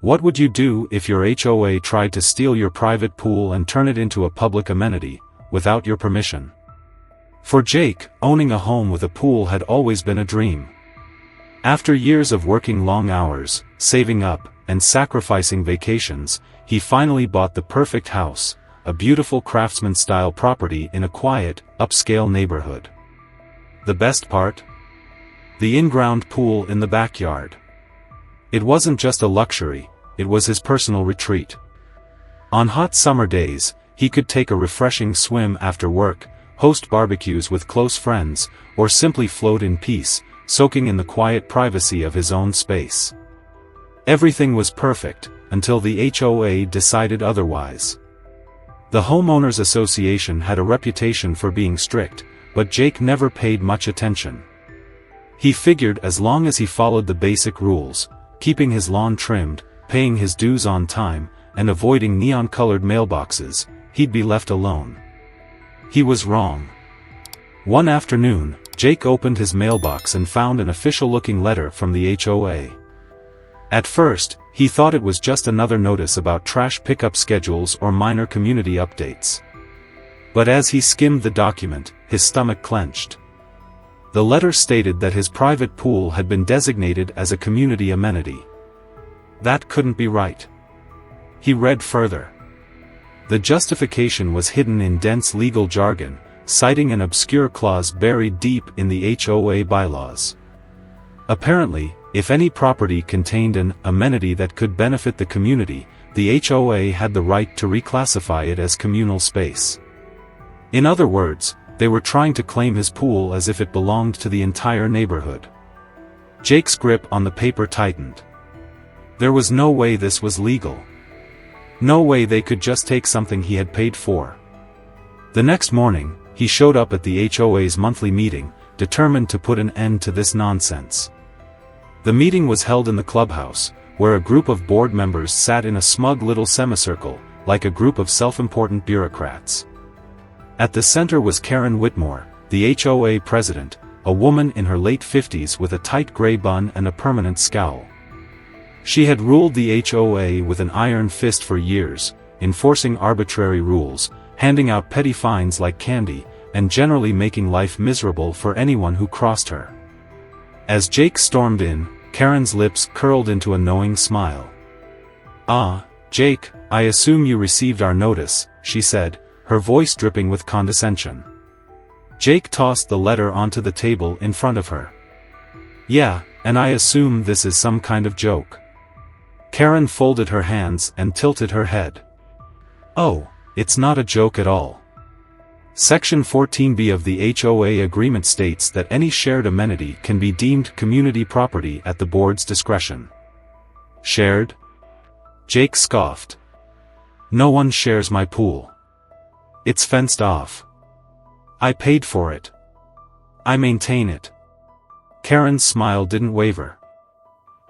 What would you do if your HOA tried to steal your private pool and turn it into a public amenity, without your permission? For Jake, owning a home with a pool had always been a dream. After years of working long hours, saving up, and sacrificing vacations, he finally bought the perfect house, a beautiful craftsman-style property in a quiet, upscale neighborhood. The best part? The in-ground pool in the backyard. It wasn't just a luxury, it was his personal retreat. On hot summer days, he could take a refreshing swim after work, host barbecues with close friends, or simply float in peace, soaking in the quiet privacy of his own space. Everything was perfect, until the HOA decided otherwise. The Homeowners Association had a reputation for being strict, but Jake never paid much attention. He figured as long as he followed the basic rules, keeping his lawn trimmed, paying his dues on time, and avoiding neon-colored mailboxes, he'd be left alone. He was wrong. One afternoon, Jake opened his mailbox and found an official-looking letter from the HOA. At first, he thought it was just another notice about trash pickup schedules or minor community updates. But as he skimmed the document, his stomach clenched. The letter stated that his private pool had been designated as a community amenity. That couldn't be right. He read further. The justification was hidden in dense legal jargon, citing an obscure clause buried deep in the HOA bylaws. Apparently, if any property contained an amenity that could benefit the community, the HOA had the right to reclassify it as communal space. In other words, they were trying to claim his pool as if it belonged to the entire neighborhood. Jake's grip on the paper tightened. There was no way this was legal. No way they could just take something he had paid for. The next morning, he showed up at the HOA's monthly meeting, determined to put an end to this nonsense. The meeting was held in the clubhouse, where a group of board members sat in a smug little semicircle, like a group of self-important bureaucrats. At the center was Karen Whitmore, the HOA president, a woman in her late 50s with a tight gray bun and a permanent scowl. She had ruled the HOA with an iron fist for years, enforcing arbitrary rules, handing out petty fines like candy, and generally making life miserable for anyone who crossed her. As Jake stormed in, Karen's lips curled into a knowing smile. "Ah, Jake, I assume you received our notice," she said, her voice dripping with condescension. Jake tossed the letter onto the table in front of her. "Yeah, and I assume this is some kind of joke." Karen folded her hands and tilted her head. "Oh, it's not a joke at all. Section 14B of the HOA agreement states that any shared amenity can be deemed community property at the board's discretion." "Shared?" Jake scoffed. "No one shares my pool. It's fenced off. I paid for it. I maintain it." Karen's smile didn't waver.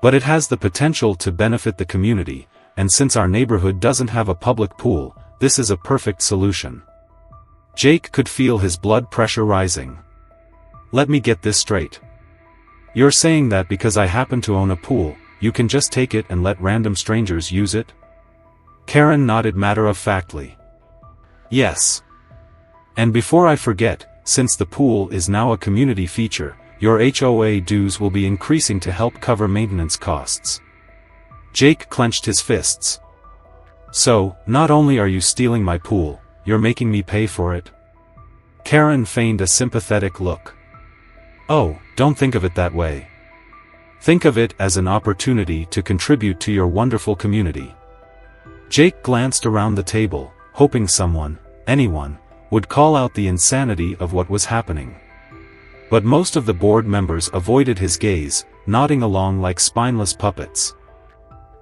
"But it has the potential to benefit the community, and since our neighborhood doesn't have a public pool, this is a perfect solution." Jake could feel his blood pressure rising. "Let me get this straight. You're saying that because I happen to own a pool, you can just take it and let random strangers use it?" Karen nodded matter-of-factly. "Yes. And before I forget, since the pool is now a community feature, your HOA dues will be increasing to help cover maintenance costs." Jake clenched his fists. "So, not only are you stealing my pool, you're making me pay for it?" Karen feigned a sympathetic look. "Oh, don't think of it that way. Think of it as an opportunity to contribute to your wonderful community." Jake glanced around the table, hoping someone, anyone, would call out the insanity of what was happening. But most of the board members avoided his gaze, nodding along like spineless puppets.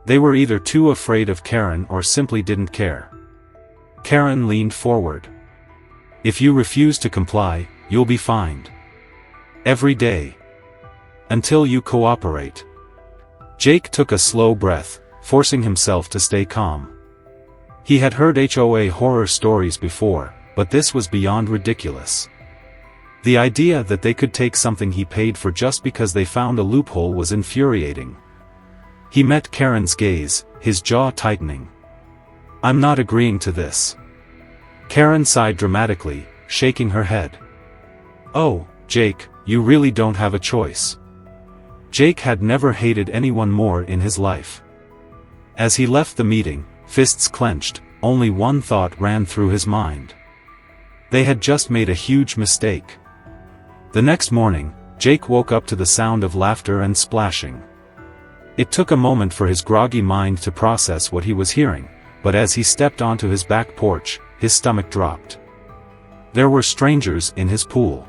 They were either too afraid of Karen or simply didn't care. Karen leaned forward. "If you refuse to comply, you'll be fined. Every day. Until you cooperate." Jake took a slow breath, forcing himself to stay calm. He had heard HOA horror stories before, but this was beyond ridiculous. The idea that they could take something he paid for just because they found a loophole was infuriating. He met Karen's gaze, his jaw tightening. "I'm not agreeing to this." Karen sighed dramatically, shaking her head. "Oh, Jake, you really don't have a choice." Jake had never hated anyone more in his life. As he left the meeting, fists clenched, only one thought ran through his mind. They had just made a huge mistake. The next morning, Jake woke up to the sound of laughter and splashing. It took a moment for his groggy mind to process what he was hearing, but as he stepped onto his back porch, his stomach dropped. There were strangers in his pool.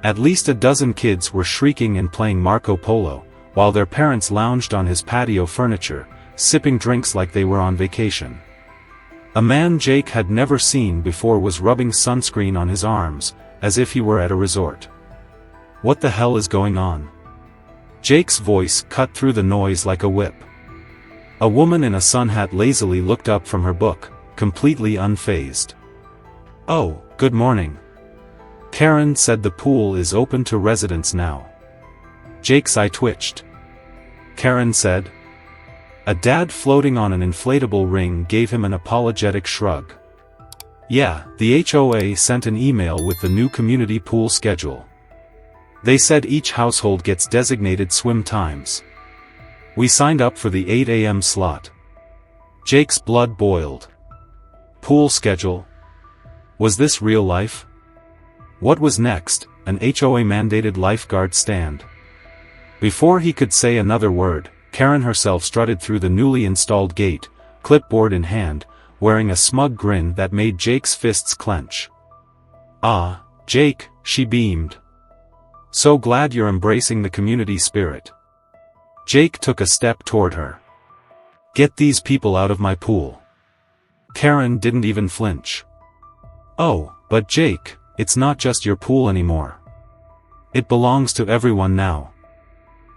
At least a dozen kids were shrieking and playing Marco Polo, while their parents lounged on his patio furniture, sipping drinks like they were on vacation. A man Jake had never seen before was rubbing sunscreen on his arms, as if he were at a resort. "What the hell is going on?" Jake's voice cut through the noise like a whip. A woman in a sun hat lazily looked up from her book, completely unfazed. "Oh, good morning. Karen said the pool is open to residents now." Jake's eye twitched. "Karen said?" A dad floating on an inflatable ring gave him an apologetic shrug. "Yeah, the HOA sent an email with the new community pool schedule. They said each household gets designated swim times. We signed up for the 8 a.m. slot." Jake's blood boiled. Pool schedule? Was this real life? What was next? An HOA-mandated lifeguard stand? Before he could say another word, Karen herself strutted through the newly installed gate, clipboard in hand, wearing a smug grin that made Jake's fists clench. "Ah, Jake," she beamed. "So glad you're embracing the community spirit." Jake took a step toward her. "Get these people out of my pool." Karen didn't even flinch. "Oh, but Jake, it's not just your pool anymore. It belongs to everyone now.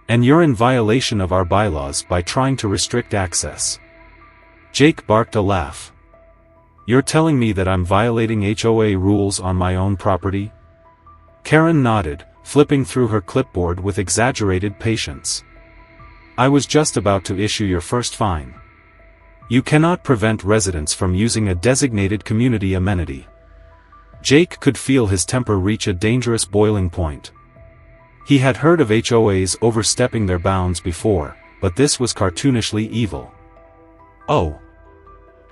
And you're in violation of our bylaws by trying to restrict access." Jake barked a laugh. "You're telling me that I'm violating HOA rules on my own property?" Karen nodded, flipping through her clipboard with exaggerated patience. "I was just about to issue your first fine. You cannot prevent residents from using a designated community amenity." Jake could feel his temper reach a dangerous boiling point. He had heard of HOAs overstepping their bounds before, but this was cartoonishly evil. "Oh.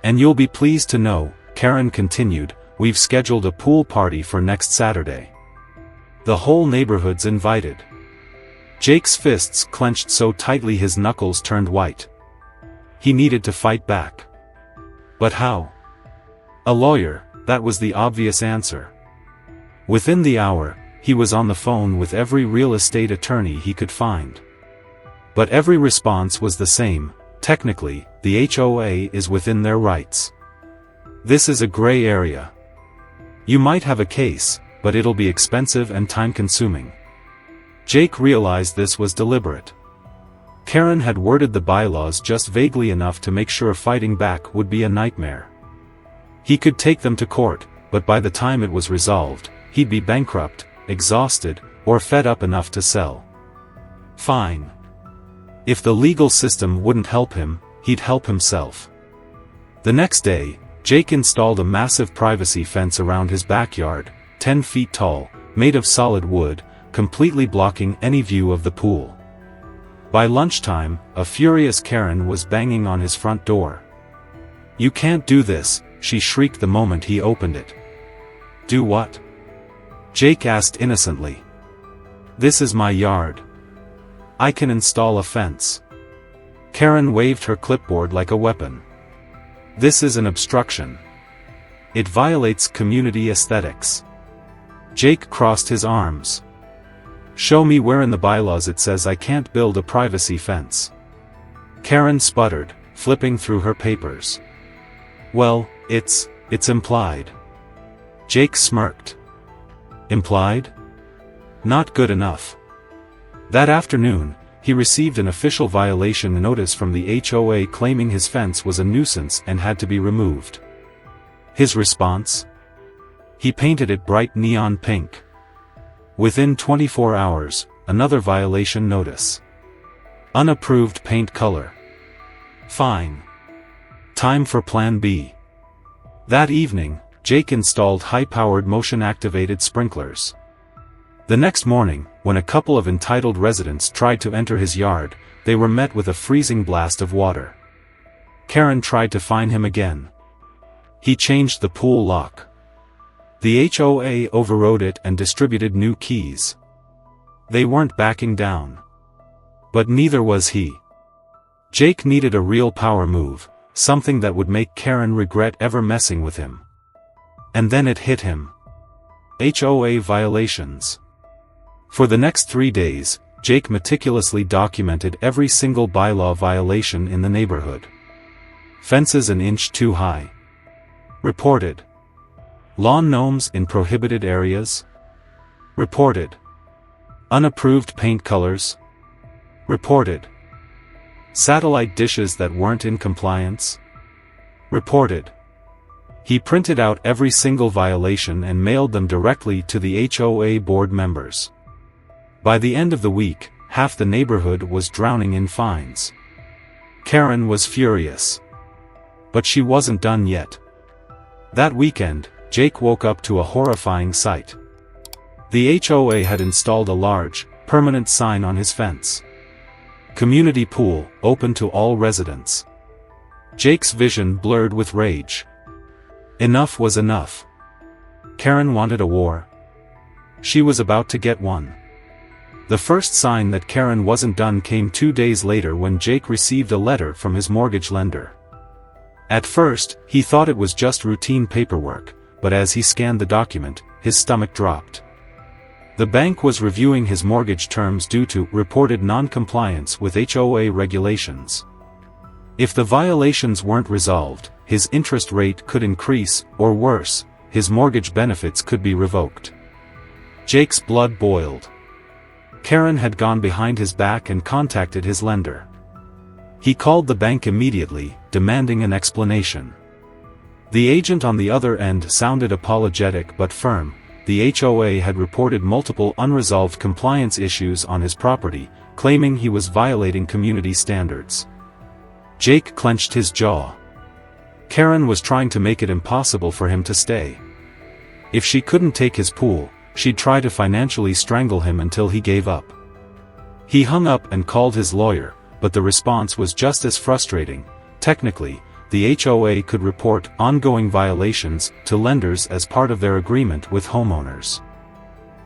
And you'll be pleased to know," Karen continued, "we've scheduled a pool party for next Saturday. The whole neighborhood's invited." Jake's fists clenched so tightly his knuckles turned white. He needed to fight back. But how? A lawyer, that was the obvious answer. Within the hour, he was on the phone with every real estate attorney he could find. But every response was the same: technically, the HOA is within their rights. This is a gray area. You might have a case, but it'll be expensive and time-consuming. Jake realized this was deliberate. Karen had worded the bylaws just vaguely enough to make sure fighting back would be a nightmare. He could take them to court, but by the time it was resolved, he'd be bankrupt, exhausted, or fed up enough to sell. Fine. If the legal system wouldn't help him, he'd help himself. The next day, Jake installed a massive privacy fence around his backyard, 10 feet tall, made of solid wood, completely blocking any view of the pool. By lunchtime, a furious Karen was banging on his front door. "You can't do this," she shrieked the moment he opened it. "Do what?" Jake asked innocently. "This is my yard. I can install a fence." Karen waved her clipboard like a weapon. "This is an obstruction. It violates community aesthetics." Jake crossed his arms. "Show me where in the bylaws it says I can't build a privacy fence." Karen sputtered, flipping through her papers. "Well, it's implied." Jake smirked. Implied? Not good enough. That afternoon, he received an official violation notice from the HOA claiming his fence was a nuisance and had to be removed. His response? He painted it bright neon pink. Within 24 hours, another violation notice. Unapproved paint color. Fine. Time for Plan B. That evening, Jake installed high-powered motion-activated sprinklers. The next morning, when a couple of entitled residents tried to enter his yard, they were met with a freezing blast of water. Karen tried to fine him again. He changed the pool lock. The HOA overrode it and distributed new keys. They weren't backing down. But neither was he. Jake needed a real power move, something that would make Karen regret ever messing with him. And then it hit him. HOA violations. For the next 3 days, Jake meticulously documented every single bylaw violation in the neighborhood. Fences an inch too high. Reported. Lawn gnomes in prohibited areas. Reported. Unapproved paint colors. Reported. Satellite dishes that weren't in compliance. Reported. He printed out every single violation and mailed them directly to the HOA board members. By the end of the week, half the neighborhood was drowning in fines. Karen was furious. But she wasn't done yet. That weekend, Jake woke up to a horrifying sight. The HOA had installed a large, permanent sign on his fence. Community pool, open to all residents. Jake's vision blurred with rage. Enough was enough. Karen wanted a war. She was about to get one. The first sign that Karen wasn't done came 2 days later when Jake received a letter from his mortgage lender. At first, he thought it was just routine paperwork, but as he scanned the document, his stomach dropped. The bank was reviewing his mortgage terms due to reported non-compliance with HOA regulations. If the violations weren't resolved, his interest rate could increase, or worse, his mortgage benefits could be revoked. Jake's blood boiled. Karen had gone behind his back and contacted his lender. He called the bank immediately, demanding an explanation. The agent on the other end sounded apologetic but firm. The HOA had reported multiple unresolved compliance issues on his property, claiming he was violating community standards. Jake clenched his jaw. Karen was trying to make it impossible for him to stay. If she couldn't take his pool, she'd try to financially strangle him until he gave up. He hung up and called his lawyer, but the response was just as frustrating. Technically, the HOA could report ongoing violations to lenders as part of their agreement with homeowners.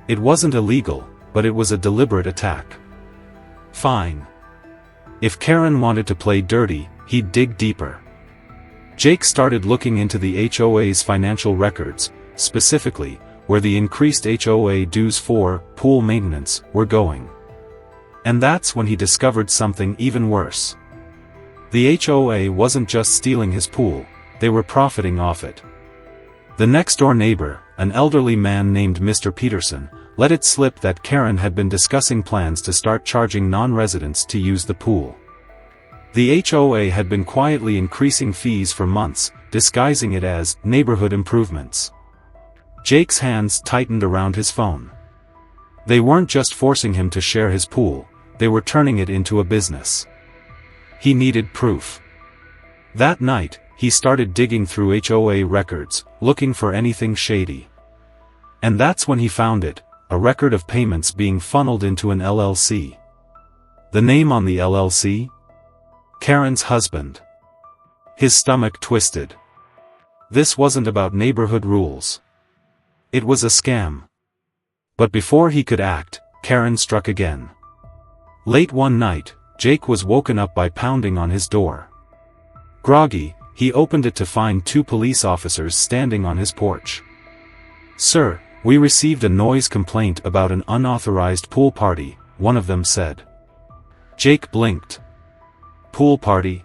It wasn't illegal, but it was a deliberate attack. Fine. If Karen wanted to play dirty, he'd dig deeper. Jake started looking into the HOA's financial records, specifically, where the increased HOA dues for pool maintenance were going. And that's when he discovered something even worse. The HOA wasn't just stealing his pool, they were profiting off it. The next-door neighbor, an elderly man named Mr. Peterson, let it slip that Karen had been discussing plans to start charging non-residents to use the pool. The HOA had been quietly increasing fees for months, disguising it as neighborhood improvements. Jake's hands tightened around his phone. They weren't just forcing him to share his pool, they were turning it into a business. He needed proof. That night, he started digging through HOA records, looking for anything shady. And that's when he found it, a record of payments being funneled into an LLC. The name on the LLC? Karen's husband. His stomach twisted. This wasn't about neighborhood rules. It was a scam. But before he could act, Karen struck again. Late one night, Jake was woken up by pounding on his door. Groggy, he opened it to find 2 police officers standing on his porch. "Sir, we received a noise complaint about an unauthorized pool party," one of them said. Jake blinked. "Pool party?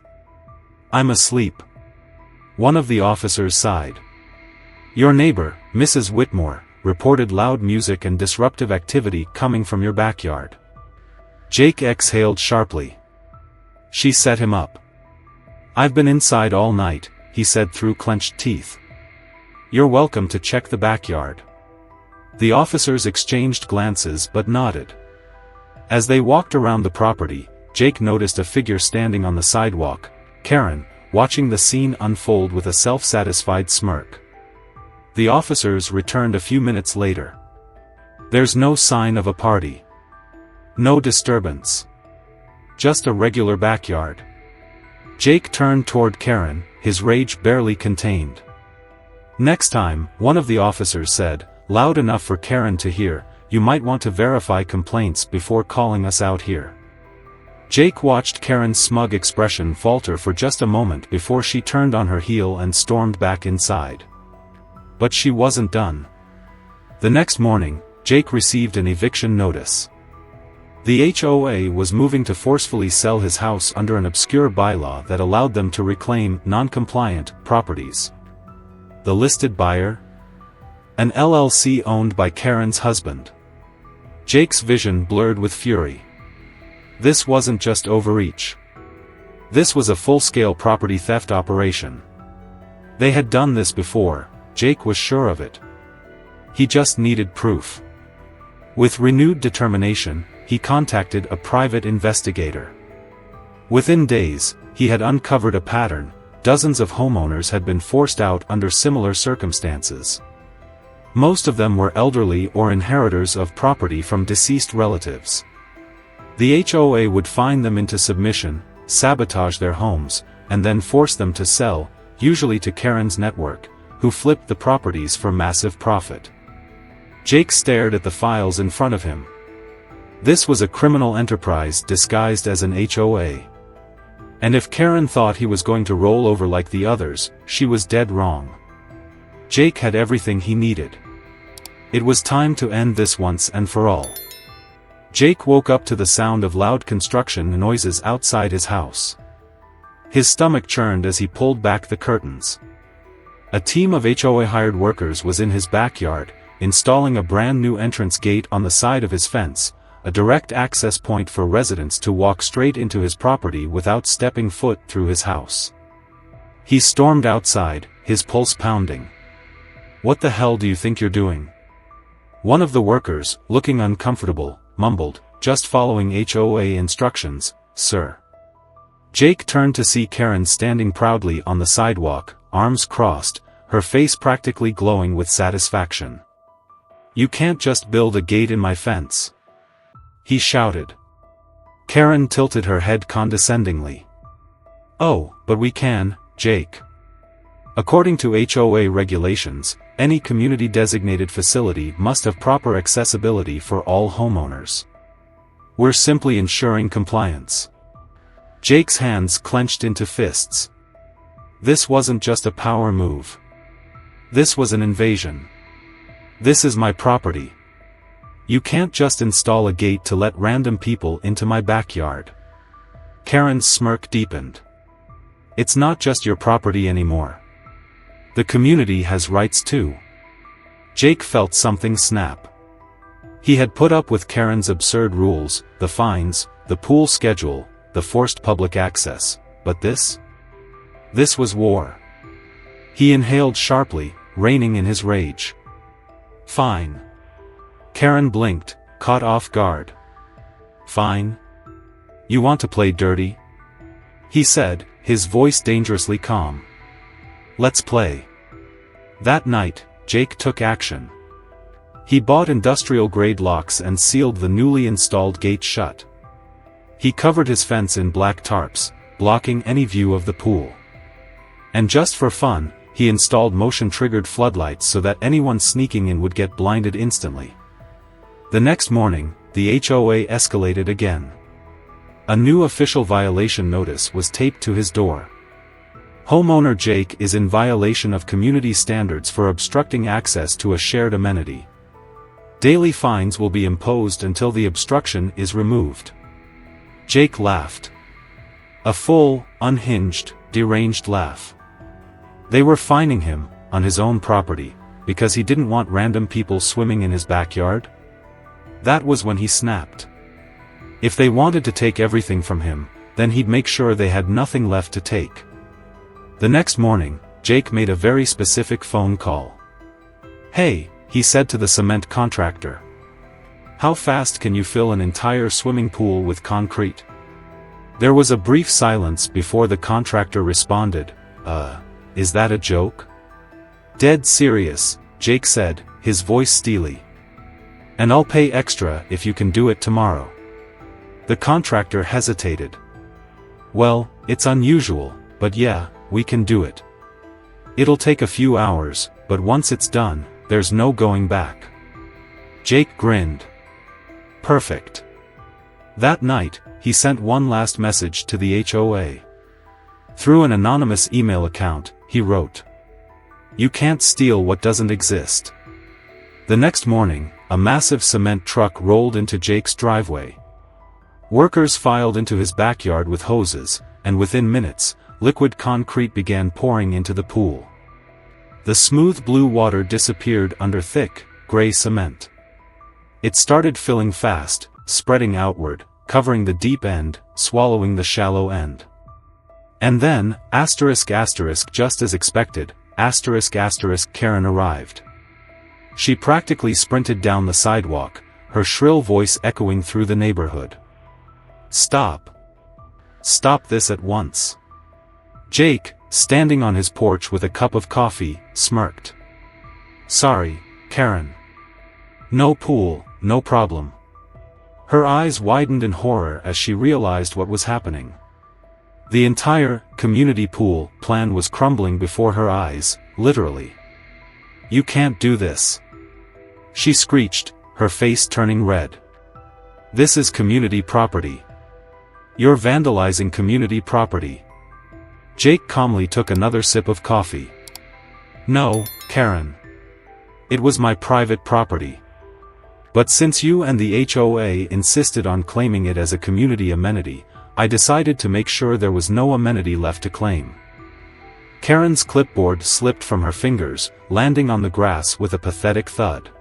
I'm asleep." One of the officers sighed. "Your neighbor, Mrs. Whitmore, reported loud music and disruptive activity coming from your backyard." Jake exhaled sharply. She set him up. "I've been inside all night," he said through clenched teeth. "You're welcome to check the backyard." The officers exchanged glances but nodded. As they walked around the property, Jake noticed a figure standing on the sidewalk, Karen, watching the scene unfold with a self-satisfied smirk. The officers returned a few minutes later. There's no sign of a party. No disturbance. Just a regular backyard. Jake turned toward Karen, his rage barely contained. Next time, one of the officers said, loud enough for Karen to hear, you might want to verify complaints before calling us out here. Jake watched Karen's smug expression falter for just a moment before she turned on her heel and stormed back inside. But she wasn't done. The next morning, Jake received an eviction notice. The HOA was moving to forcefully sell his house under an obscure bylaw that allowed them to reclaim non-compliant properties. The listed buyer? An LLC owned by Karen's husband. Jake's vision blurred with fury. This wasn't just overreach. This was a full-scale property theft operation. They had done this before, Jake was sure of it. He just needed proof. With renewed determination, he contacted a private investigator. Within days, he had uncovered a pattern. Dozens of homeowners had been forced out under similar circumstances. Most of them were elderly or inheritors of property from deceased relatives. The HOA would fine them into submission, sabotage their homes, and then force them to sell, usually to Karen's network, who flipped the properties for massive profit. Jake stared at the files in front of him. This was a criminal enterprise disguised as an HOA. And if Karen thought he was going to roll over like the others, she was dead wrong. Jake had everything he needed. It was time to end this once and for all. Jake woke up to the sound of loud construction noises outside his house. His stomach churned as he pulled back the curtains. A team of HOA hired workers was in his backyard, installing a brand new entrance gate on the side of his fence, a direct access point for residents to walk straight into his property without stepping foot through his house. He stormed outside, his pulse pounding. "What the hell do you think you're doing?" One of the workers, looking uncomfortable, mumbled, "Just following HOA instructions, sir." Jake turned to see Karen standing proudly on the sidewalk, arms crossed, her face practically glowing with satisfaction. "You can't just build a gate in my fence," he shouted. Karen tilted her head condescendingly. "Oh, but we can, Jake. According to HOA regulations, any community-designated facility must have proper accessibility for all homeowners. We're simply ensuring compliance." Jake's hands clenched into fists. This wasn't just a power move. This was an invasion. "This is my property. You can't just install a gate to let random people into my backyard." Karen's smirk deepened. "It's not just your property anymore. The community has rights too." Jake felt something snap. He had put up with Karen's absurd rules, the fines, the pool schedule, the forced public access, but this? This was war. He inhaled sharply, reining in his rage. "Fine." Karen blinked, caught off guard. "Fine? You want to play dirty?" he said, his voice dangerously calm. "Let's play." That night, Jake took action. He bought industrial-grade locks and sealed the newly installed gate shut. He covered his fence in black tarps, blocking any view of the pool. And just for fun, he installed motion-triggered floodlights so that anyone sneaking in would get blinded instantly. The next morning, the HOA escalated again. A new official violation notice was taped to his door. "Homeowner Jake is in violation of community standards for obstructing access to a shared amenity. Daily fines will be imposed until the obstruction is removed." Jake laughed. A full, unhinged, deranged laugh. They were fining him, on his own property, because he didn't want random people swimming in his backyard? That was when he snapped. If they wanted to take everything from him, then he'd make sure they had nothing left to take. The next morning, Jake made a very specific phone call. "Hey," he said to the cement contractor. "How fast can you fill an entire swimming pool with concrete?" There was a brief silence before the contractor responded, is that a joke? Dead serious, Jake said, his voice steely. And I'll pay extra if you can do it tomorrow. The contractor hesitated. Well, it's unusual, but yeah, we can do it. It'll take a few hours, but once it's done, there's no going back. Jake grinned. Perfect. That night, he sent one last message to the HOA. Through an anonymous email account, he wrote, "You can't steal what doesn't exist." The next morning, a massive cement truck rolled into Jake's driveway. Workers filed into his backyard with hoses, and within minutes, liquid concrete began pouring into the pool. The smooth blue water disappeared under thick, gray cement. It started filling fast, spreading outward, covering the deep end, swallowing the shallow end. And then, just as expected, Karen arrived. She practically sprinted down the sidewalk, her shrill voice echoing through the neighborhood. Stop. Stop this at once. Jake, standing on his porch with a cup of coffee, smirked. Sorry, Karen. No pool, no problem. Her eyes widened in horror as she realized what was happening. The entire community pool plan was crumbling before her eyes, literally. You can't do this. She screeched, her face turning red. This is community property. You're vandalizing community property. Jake calmly took another sip of coffee. No, Karen. It was my private property. But since you and the HOA insisted on claiming it as a community amenity, I decided to make sure there was no amenity left to claim. Karen's clipboard slipped from her fingers, landing on the grass with a pathetic thud.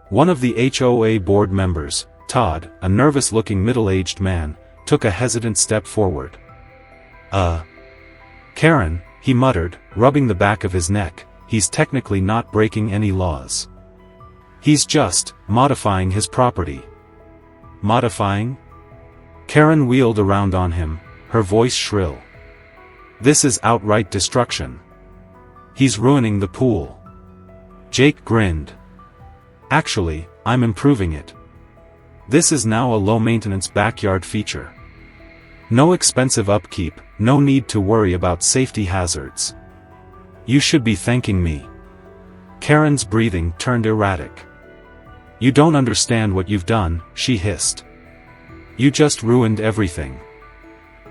One of the HOA board members, Todd, a nervous-looking middle-aged man, took a hesitant step forward. Karen, he muttered, rubbing the back of his neck, he's technically not breaking any laws. He's just modifying his property. Modifying? Karen wheeled around on him, her voice shrill. This is outright destruction. He's ruining the pool. Jake grinned. Actually, I'm improving it. This is now a low-maintenance backyard feature. No expensive upkeep, no need to worry about safety hazards. You should be thanking me. Karen's breathing turned erratic. You don't understand what you've done, she hissed. You just ruined everything.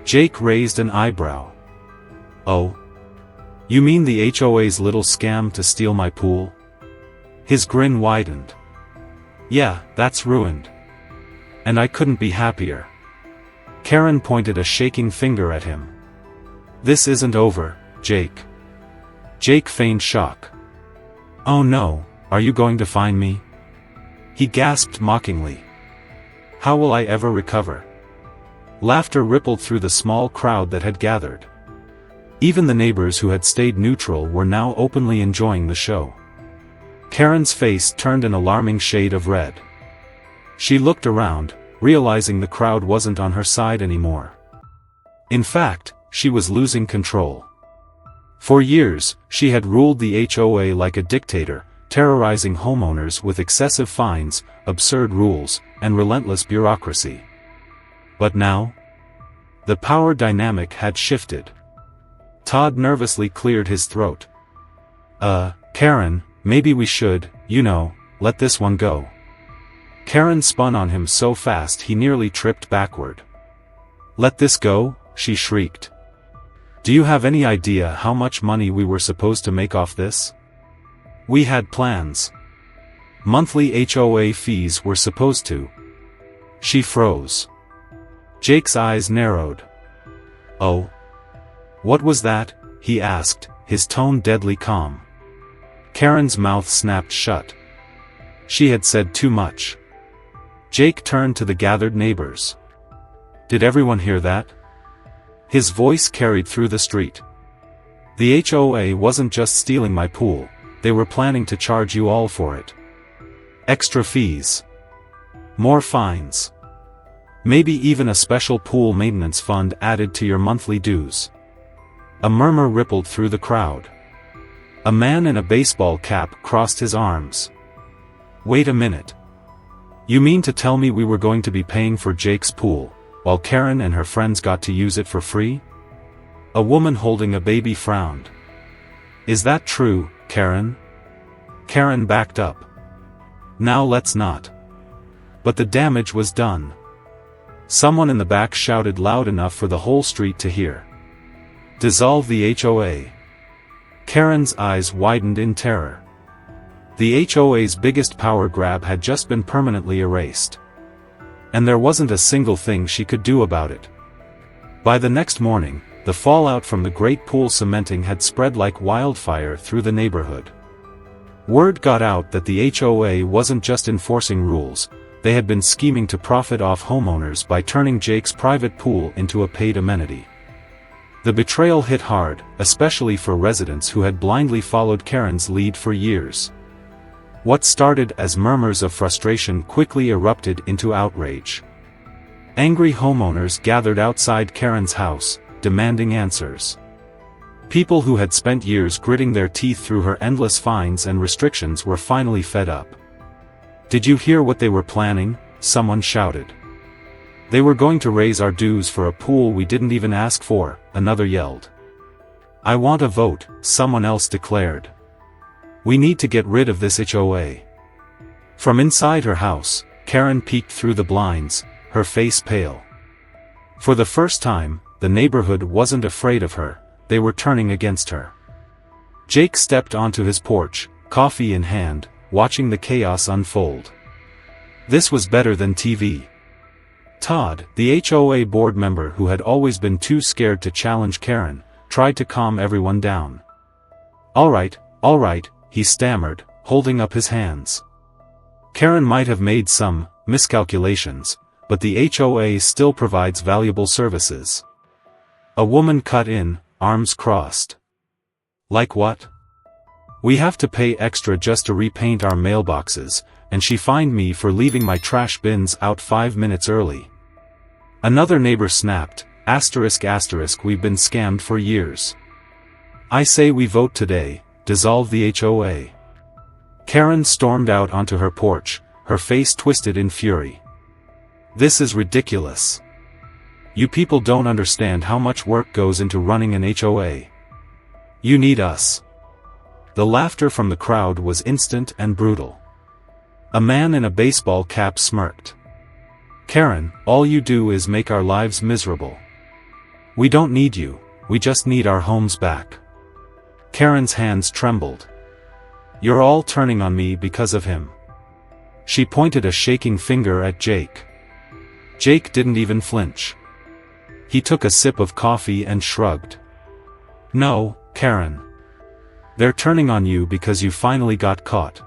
Jake raised an eyebrow. Oh? You mean the HOA's little scam to steal my pool? His grin widened. Yeah, that's ruined. And I couldn't be happier. Karen pointed a shaking finger at him. This isn't over, Jake. Jake feigned shock. Oh no, are you going to fine me? He gasped mockingly. How will I ever recover? Laughter rippled through the small crowd that had gathered. Even the neighbors who had stayed neutral were now openly enjoying the show. Karen's face turned an alarming shade of red. She looked around, realizing the crowd wasn't on her side anymore. In fact, she was losing control. For years, she had ruled the HOA like a dictator, terrorizing homeowners with excessive fines, absurd rules, and relentless bureaucracy. But now? The power dynamic had shifted. Todd nervously cleared his throat. Karen, maybe we should, let this one go. Karen spun on him so fast he nearly tripped backward. Let this go? She shrieked. Do you have any idea how much money we were supposed to make off this? We had plans. Monthly HOA fees were supposed to. She froze. Jake's eyes narrowed. Oh? What was that? He asked, his tone deadly calm. Karen's mouth snapped shut. She had said too much. Jake turned to the gathered neighbors. Did everyone hear that? His voice carried through the street. The HOA wasn't just stealing my pool, they were planning to charge you all for it. Extra fees. More fines. Maybe even a special pool maintenance fund added to your monthly dues. A murmur rippled through the crowd. A man in a baseball cap crossed his arms. Wait a minute. You mean to tell me we were going to be paying for Jake's pool, while Karen and her friends got to use it for free? A woman holding a baby frowned. Is that true, Karen? Karen backed up. Now let's not. But the damage was done. Someone in the back shouted loud enough for the whole street to hear. Dissolve the HOA. Karen's eyes widened in terror. The HOA's biggest power grab had just been permanently erased. And there wasn't a single thing she could do about it. By the next morning, the fallout from the great pool cementing had spread like wildfire through the neighborhood. Word got out that the HOA wasn't just enforcing rules, they had been scheming to profit off homeowners by turning Jake's private pool into a paid amenity. The betrayal hit hard, especially for residents who had blindly followed Karen's lead for years. What started as murmurs of frustration quickly erupted into outrage. Angry homeowners gathered outside Karen's house, demanding answers. People who had spent years gritting their teeth through her endless fines and restrictions were finally fed up. Did you hear what they were planning? Someone shouted. They were going to raise our dues for a pool we didn't even ask for, another yelled. I want a vote, someone else declared. We need to get rid of this HOA. From inside her house, Karen peeked through the blinds, her face pale. For the first time, the neighborhood wasn't afraid of her, they were turning against her. Jake stepped onto his porch, coffee in hand, watching the chaos unfold. This was better than TV. Todd, the HOA board member who had always been too scared to challenge Karen, tried to calm everyone down. All right, he stammered, holding up his hands. Karen might have made some miscalculations, but the HOA still provides valuable services. A woman cut in, arms crossed. Like what? We have to pay extra just to repaint our mailboxes, and she fined me for leaving my trash bins out 5 minutes early. Another neighbor snapped, ***, we've been scammed for years. I say we vote today, dissolve the HOA. Karen stormed out onto her porch, her face twisted in fury. This is ridiculous. You people don't understand how much work goes into running an HOA. You need us. The laughter from the crowd was instant and brutal. A man in a baseball cap smirked. Karen, all you do is make our lives miserable. We don't need you, we just need our homes back. Karen's hands trembled. You're all turning on me because of him. She pointed a shaking finger at Jake. Jake didn't even flinch. He took a sip of coffee and shrugged. No, Karen. They're turning on you because you finally got caught.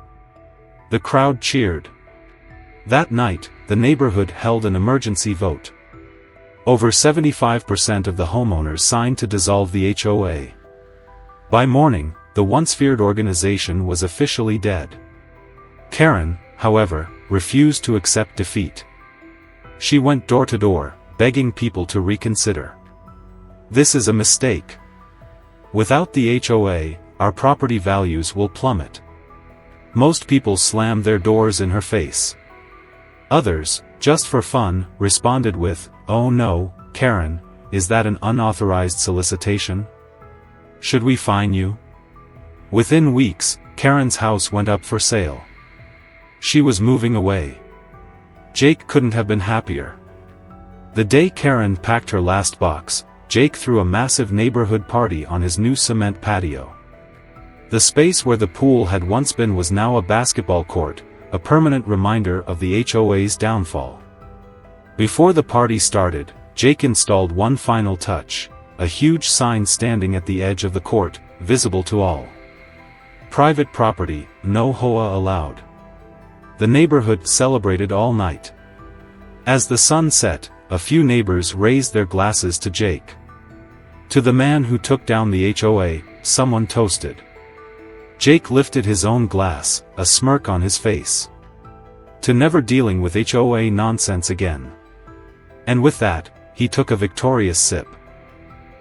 The crowd cheered. That night, the neighborhood held an emergency vote. Over 75% of the homeowners signed to dissolve the HOA. By morning, the once feared organization was officially dead. Karen, however, refused to accept defeat. She went door to door, begging people to reconsider. This is a mistake. Without the HOA, our property values will plummet. Most people slammed their doors in her face. Others, just for fun, responded with, "Oh no, Karen, is that an unauthorized solicitation? Should we fine you?" Within weeks, Karen's house went up for sale. She was moving away. Jake couldn't have been happier. The day Karen packed her last box, Jake threw a massive neighborhood party on his new cement patio. The space where the pool had once been was now a basketball court, a permanent reminder of the HOA's downfall. Before the party started, Jake installed one final touch, a huge sign standing at the edge of the court, visible to all. Private property, no HOA allowed. The neighborhood celebrated all night. As the sun set, a few neighbors raised their glasses to Jake. To the man who took down the HOA, someone toasted. Jake lifted his own glass, a smirk on his face. To never dealing with HOA nonsense again. And with that, he took a victorious sip.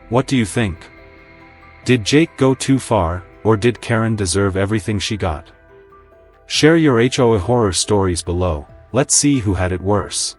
What do you think? Did Jake go too far, or did Karen deserve everything she got? Share your HOA horror stories below. Let's see who had it worse.